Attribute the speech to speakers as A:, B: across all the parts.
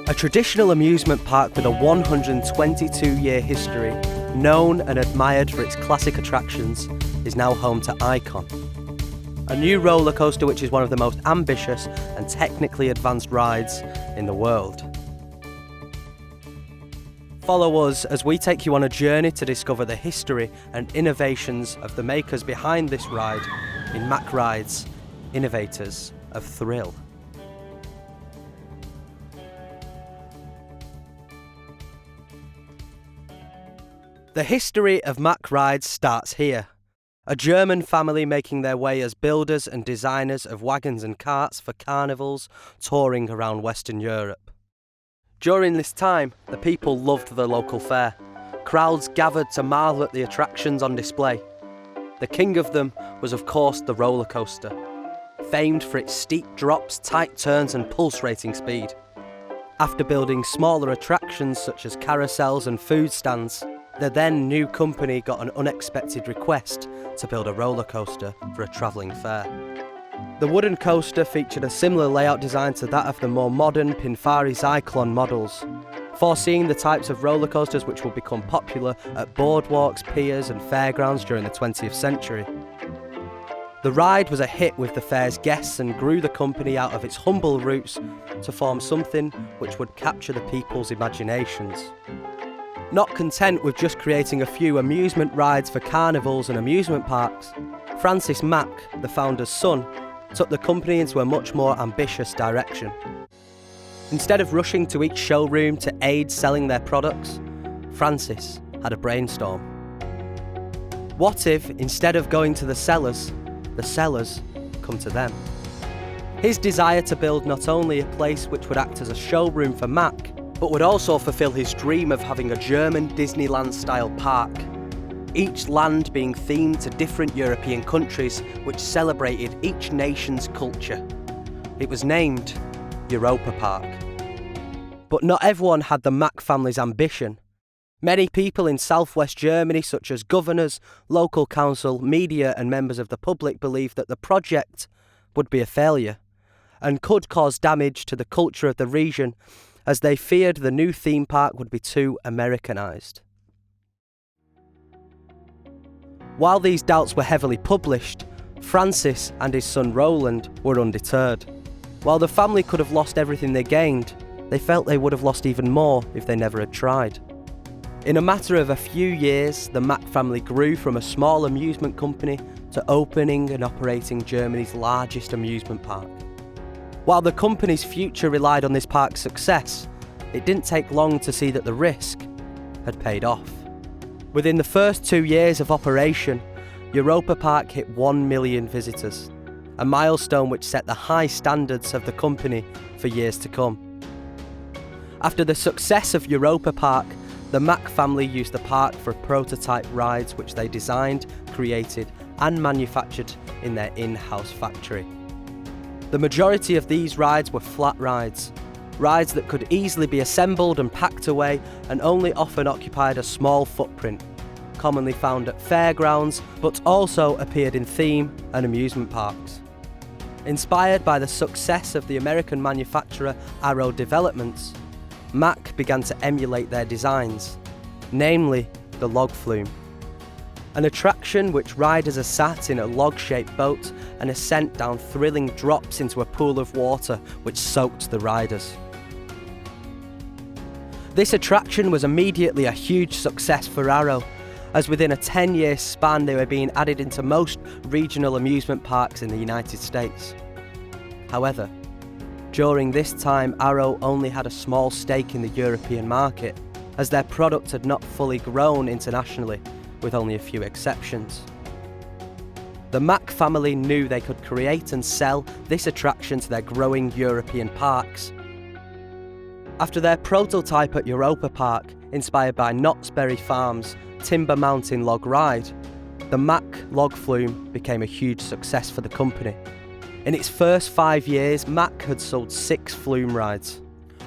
A: A traditional amusement park with a 122-year history, known and admired for its classic attractions, is now home to Icon, a new roller coaster which is one of the most ambitious and technically advanced rides in the world. Follow us as we take you on a journey to discover the history and innovations of the makers behind this ride in Mack Rides, Innovators of Thrill. The history of Mack Rides starts here. A German family making their way as builders and designers of wagons and carts for carnivals touring around Western Europe. During this time, the people loved the local fair. Crowds gathered to marvel at the attractions on display. The king of them was of course the roller coaster, famed for its steep drops, tight turns and pulsating speed. After building smaller attractions such as carousels and food stands, the then new company got an unexpected request to build a roller coaster for a travelling fair. The wooden coaster featured a similar layout design to that of the more modern Pininfarina Zyklon models, foreseeing the types of roller coasters which would become popular at boardwalks, piers and fairgrounds during the 20th century. The ride was a hit with the fair's guests and grew the company out of its humble roots to form something which would capture the people's imaginations. Not content with just creating a few amusement rides for carnivals and amusement parks, Francis Mack, the founder's son, took the company into a much more ambitious direction. Instead of rushing to each showroom to aid selling their products, Francis had a brainstorm. What if, instead of going to the sellers come to them? His desire to build not only a place which would act as a showroom for Mack, but would also fulfill his dream of having a German Disneyland-style park, each land being themed to different European countries which celebrated each nation's culture. It was named Europa Park. But not everyone had the Mack family's ambition. Many people in southwest Germany, such as governors, local council, media and members of the public, believed that the project would be a failure and could cause damage to the culture of the region, as they feared the new theme park would be too Americanised. While these doubts were heavily published, Francis and his son Roland were undeterred. While the family could have lost everything they gained, they felt they would have lost even more if they never had tried. In a matter of a few years, the Mack family grew from a small amusement company to opening and operating Germany's largest amusement park. While the company's future relied on this park's success, it didn't take long to see that the risk had paid off. Within the first 2 years of operation, Europa Park hit 1 million visitors, a milestone which set the high standards of the company for years to come. After the success of Europa Park, the Mack family used the park for prototype rides which they designed, created and manufactured in their in-house factory. The majority of these rides were flat rides that could easily be assembled and packed away and only often occupied a small footprint, commonly found at fairgrounds but also appeared in theme and amusement parks. Inspired by the success of the American manufacturer Arrow Developments, Mack began to emulate their designs, namely the Log Flume, an attraction which riders are sat in a log-shaped boat and are sent down thrilling drops into a pool of water which soaked the riders. This attraction was immediately a huge success for Arrow, as within a 10-year span they were being added into most regional amusement parks in the United States. However, during this time Arrow only had a small stake in the European market, as their product had not fully grown internationally, with only a few exceptions. The Mack family knew they could create and sell this attraction to their growing European parks. After their prototype at Europa Park, inspired by Knott's Berry Farm's Timber Mountain log ride, the Mack Log Flume became a huge success for the company. In its first 5 years, Mack had sold 6 flume rides.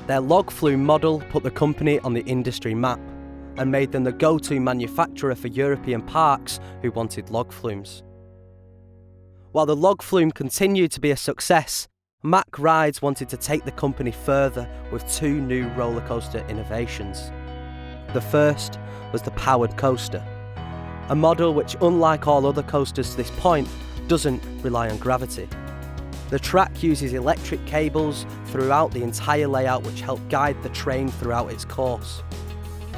A: Their log flume model put the company on the industry map and made them the go-to manufacturer for European parks who wanted log flumes. While the log flume continued to be a success, Mack Rides wanted to take the company further with 2 new roller coaster innovations. The first was the powered coaster, a model which, unlike all other coasters to this point, doesn't rely on gravity. The track uses electric cables throughout the entire layout, which help guide the train throughout its course.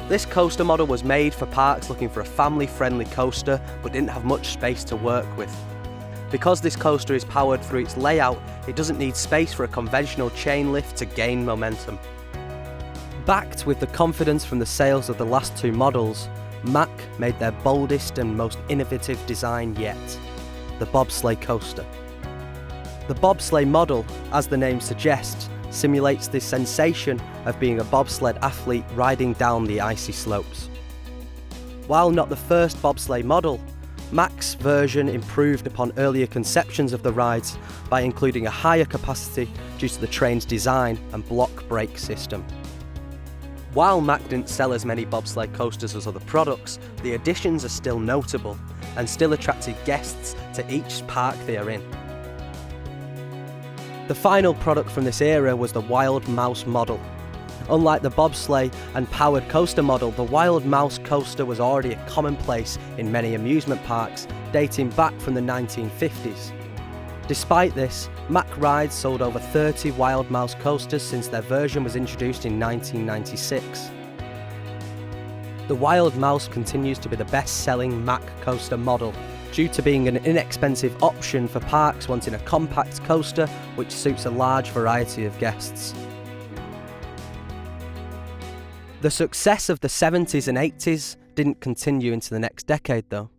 A: This coaster model was made for parks looking for a family-friendly coaster but didn't have much space to work with. Because this coaster is powered through its layout, it doesn't need space for a conventional chain lift to gain momentum. Backed with the confidence from the sales of the last 2 models, Mack made their boldest and most innovative design yet, the Bobsleigh Coaster. The bobsleigh model, as the name suggests, simulates the sensation of being a bobsled athlete riding down the icy slopes. While not the first bobsleigh model, Mack's version improved upon earlier conceptions of the rides by including a higher capacity due to the train's design and block brake system. While Mack didn't sell as many bobsleigh coasters as other products, the additions are still notable and still attracted guests to each park they are in. The final product from this era was the Wild Mouse model. Unlike the bobsleigh and powered coaster model, the Wild Mouse coaster was already a commonplace in many amusement parks, dating back from the 1950s. Despite this, Mack Rides sold over 30 Wild Mouse coasters since their version was introduced in 1996. The Wild Mouse continues to be the best-selling Mack coaster model, due to being an inexpensive option for parks wanting a compact coaster which suits a large variety of guests. The success of the 70s and 80s didn't continue into the next decade though.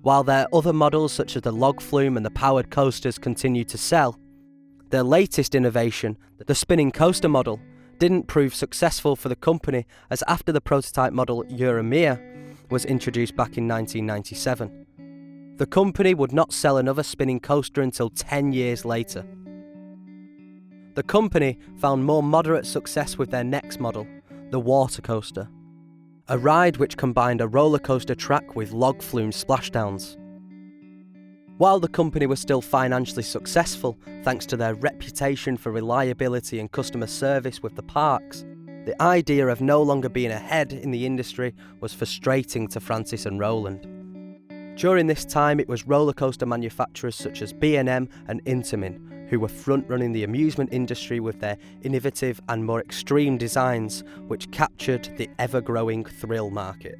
A: While their other models such as the log flume and the powered coasters continued to sell, their latest innovation, the spinning coaster model, didn't prove successful for the company, as after the prototype model Euromir was introduced back in 1997. The company would not sell another spinning coaster until 10 years later. The company found more moderate success with their next model, the water coaster, a ride which combined a roller coaster track with log flume splashdowns. While the company was still financially successful thanks to their reputation for reliability and customer service with the parks, the idea of no longer being ahead in the industry was frustrating to Francis and Roland. During this time, it was roller coaster manufacturers such as B&M and Intamin who were front-running the amusement industry with their innovative and more extreme designs, which captured the ever-growing thrill market.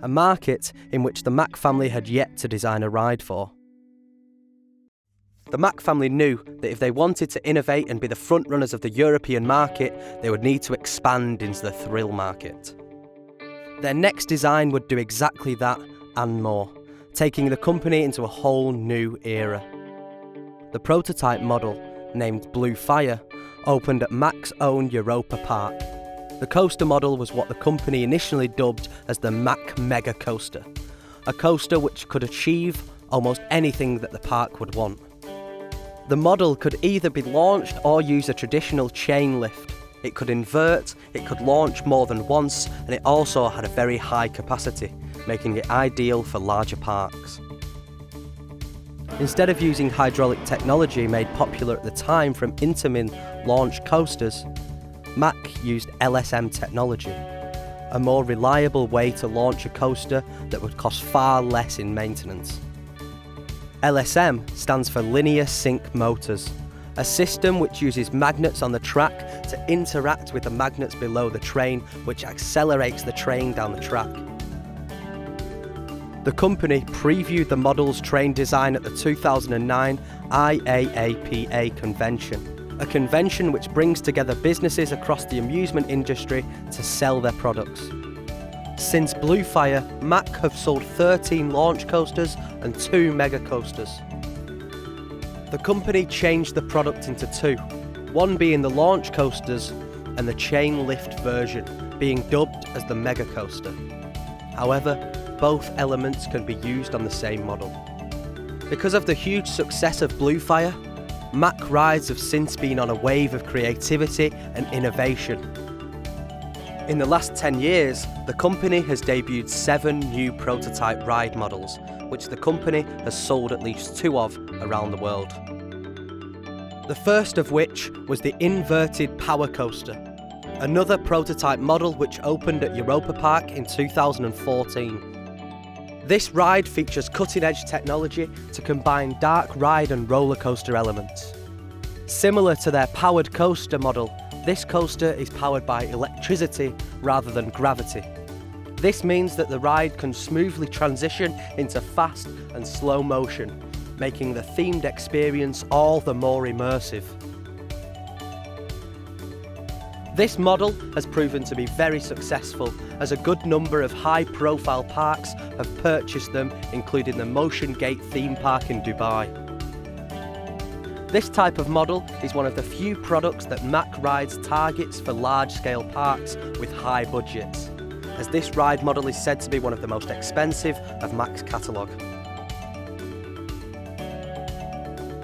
A: A market in which the Mack family had yet to design a ride for. The Mack family knew that if they wanted to innovate and be the front-runners of the European market, they would need to expand into the thrill market. Their next design would do exactly that and more, taking the company into a whole new era. The prototype model, named Blue Fire, opened at Mack's own Europa Park. The coaster model was what the company initially dubbed as the Mack Mega Coaster, a coaster which could achieve almost anything that the park would want. The model could either be launched or use a traditional chain lift. It could invert, it could launch more than once, and it also had a very high capacity, making it ideal for larger parks. Instead of using hydraulic technology made popular at the time from Intamin launch coasters, Mack used LSM technology, a more reliable way to launch a coaster that would cost far less in maintenance. LSM stands for Linear Sync Motors, a system which uses magnets on the track to interact with the magnets below the train, which accelerates the train down the track. The company previewed the model's train design at the 2009 IAAPA convention, a convention which brings together businesses across the amusement industry to sell their products. Since Bluefire, Mack have sold 13 launch coasters and 2 mega coasters. The company changed the product into two, one being the launch coasters and the chain lift version, being dubbed as the mega coaster. However, both elements can be used on the same model. Because of the huge success of Bluefire, Mack Rides have since been on a wave of creativity and innovation. In the last 10 years, the company has debuted 7 new prototype ride models, which the company has sold at least 2 of around the world. The first of which was the inverted power coaster, another prototype model which opened at Europa Park in 2014. This ride features cutting-edge technology to combine dark ride and roller coaster elements. Similar to their powered coaster model, this coaster is powered by electricity rather than gravity. This means that the ride can smoothly transition into fast and slow motion, making the themed experience all the more immersive. This model has proven to be very successful, as a good number of high-profile parks have purchased them, including the Motion Gate theme park in Dubai. This type of model is one of the few products that Mack Rides targets for large-scale parks with high budgets, as this ride model is said to be one of the most expensive of Mack's catalogue.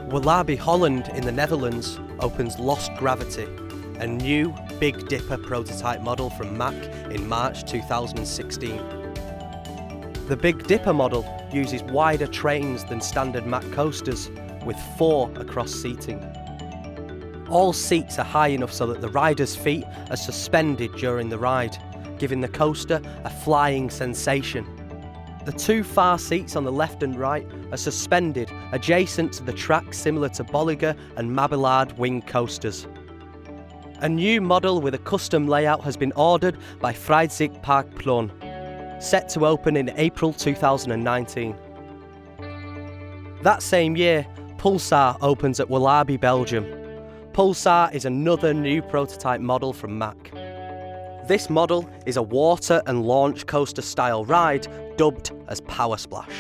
A: Walibi Holland in the Netherlands opens Lost Gravity, a new Big Dipper prototype model from Mack in March 2016. The Big Dipper model uses wider trains than standard Mack coasters, with 4 across seating. All seats are high enough so that the rider's feet are suspended during the ride, giving the coaster a flying sensation. The 2 far seats on the left and right are suspended adjacent to the track, similar to Bolliger and Mabillard wing coasters. A new model with a custom layout has been ordered by Vrijzichtparkplan, set to open in April 2019. That same year, Pulsar opens at Walibi, Belgium. Pulsar is another new prototype model from Mack. This model is a water and launch coaster style ride dubbed as Power Splash.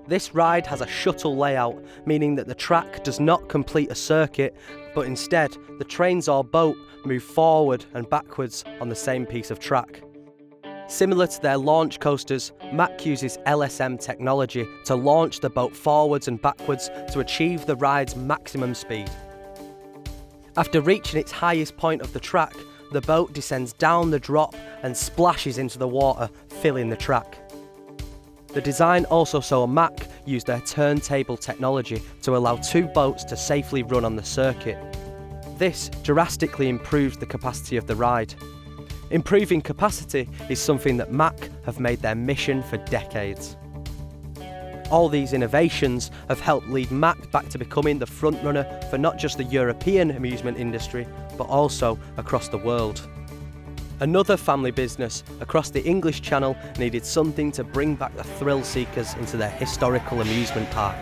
A: This ride has a shuttle layout, meaning that the track does not complete a circuit, but instead the trains or boat move forward and backwards on the same piece of track. Similar to their launch coasters, Mack uses LSM technology to launch the boat forwards and backwards to achieve the ride's maximum speed. After reaching its highest point of the track, the boat descends down the drop and splashes into the water, filling the track. The design also saw Mack use their turntable technology to allow 2 boats to safely run on the circuit. This drastically improves the capacity of the ride. Improving capacity is something that Mack have made their mission for decades. All these innovations have helped lead Mack back to becoming the frontrunner for not just the European amusement industry, but also across the world. Another family business across the English Channel needed something to bring back the thrill seekers into their historical amusement park.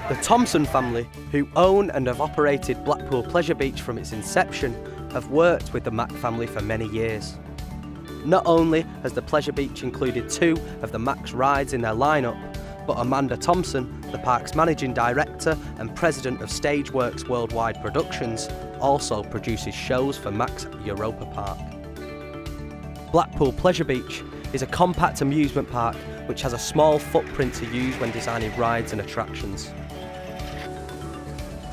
A: The Thompson family, who own and have operated Blackpool Pleasure Beach from its inception, have worked with the Mack family for many years. Not only has the Pleasure Beach included 2 of the Mack's rides in their lineup, but Amanda Thompson, the park's managing director and president of Stageworks Worldwide Productions, also produces shows for Mack's Europa Park. Blackpool Pleasure Beach is a compact amusement park which has a small footprint to use when designing rides and attractions.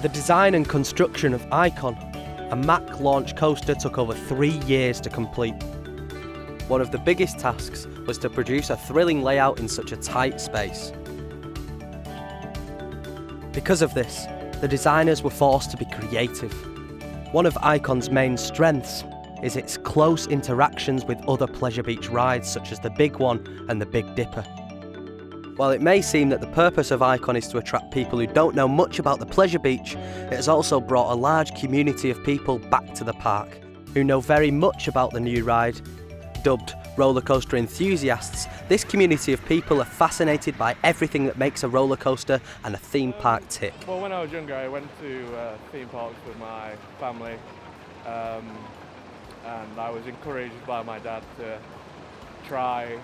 A: The design and construction of Icon, a Mack launch coaster, took over 3 years to complete. One of the biggest tasks was to produce a thrilling layout in such a tight space. Because of this, the designers were forced to be creative. One of Icon's main strengths is its close interactions with other Pleasure Beach rides such as the Big One and the Big Dipper. While it may seem that the purpose of Icon is to attract people who don't know much about the Pleasure Beach, it has also brought a large community of people back to the park, who know very much about the new ride. Dubbed roller coaster enthusiasts, this community of people are fascinated by everything that makes a roller coaster and a theme park tick.
B: Well, when I was younger, I went to theme parks with my family, and I was encouraged by my dad to try,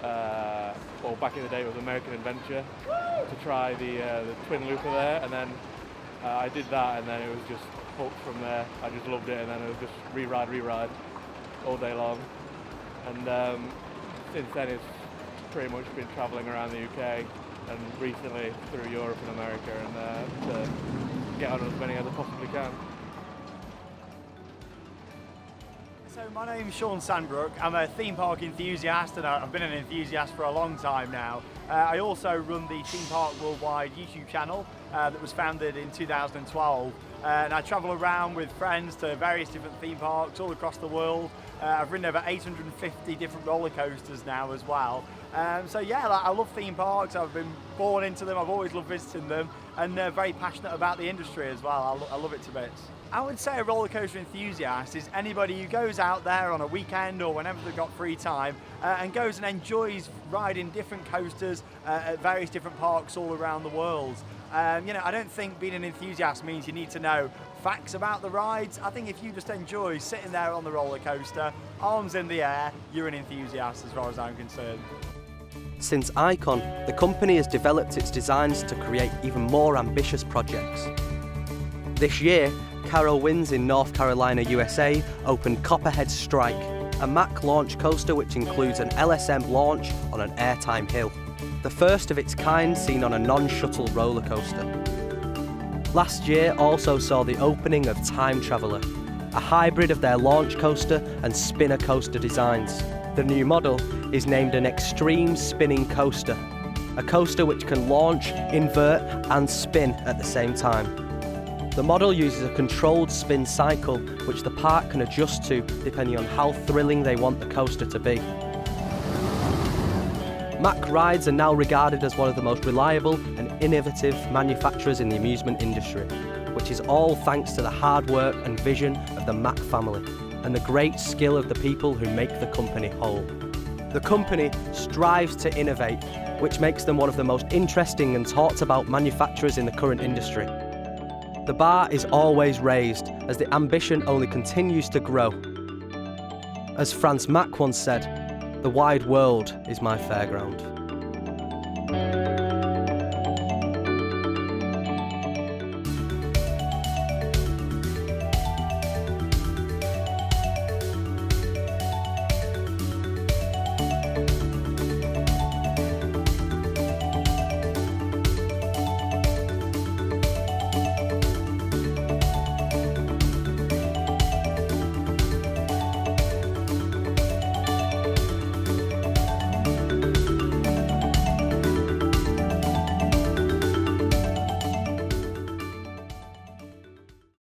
B: well, back in the day it was American Adventure, to try the twin looper there, and then I did that, and then it was just hooked from there. I just loved it, and then it was just re-ride all day long. And since then it's pretty much been travelling around the UK and recently through Europe and America, and to get on as many as I possibly can.
C: So my name's Shawn Sandberg. I'm a theme park enthusiast, and I've been an enthusiast for a long time now. I also run the Theme Park Worldwide YouTube channel that was founded in 2012. And I travel around with friends to various different theme parks all across the world. I've ridden over 850 different roller coasters now as well. So yeah, I love theme parks. I've been born into them. I've always loved visiting them, and very passionate about the industry as well. I love it to bits. I would say a roller coaster enthusiast is anybody who goes out there on a weekend or whenever they've got free time and goes and enjoys riding different coasters at various different parks all around the world. You know, I don't think being an enthusiast means you need to know facts about the rides. I think if you just enjoy sitting there on the roller coaster, arms in the air, you're an enthusiast as far as I'm concerned.
A: Since Icon, the company has developed its designs to create even more ambitious projects. This year, Carol Winds in North Carolina, USA, opened Copperhead Strike, a Mack launch coaster which includes an LSM launch on an airtime hill, the first of its kind seen on a non-shuttle roller coaster. Last year also saw the opening of Time Traveller, a hybrid of their launch coaster and spinner coaster designs. The new model is named an Extreme Spinning Coaster, a coaster which can launch, invert and spin at the same time. The model uses a controlled spin cycle which the park can adjust to depending on how thrilling they want the coaster to be. Mack Rides are now regarded as one of the most reliable and innovative manufacturers in the amusement industry, which is all thanks to the hard work and vision of the Mack family and the great skill of the people who make the company whole. The company strives to innovate, which makes them one of the most interesting and talked about manufacturers in the current industry. The bar is always raised as the ambition only continues to grow. As Franz Mack once said, "The wide world is my fairground."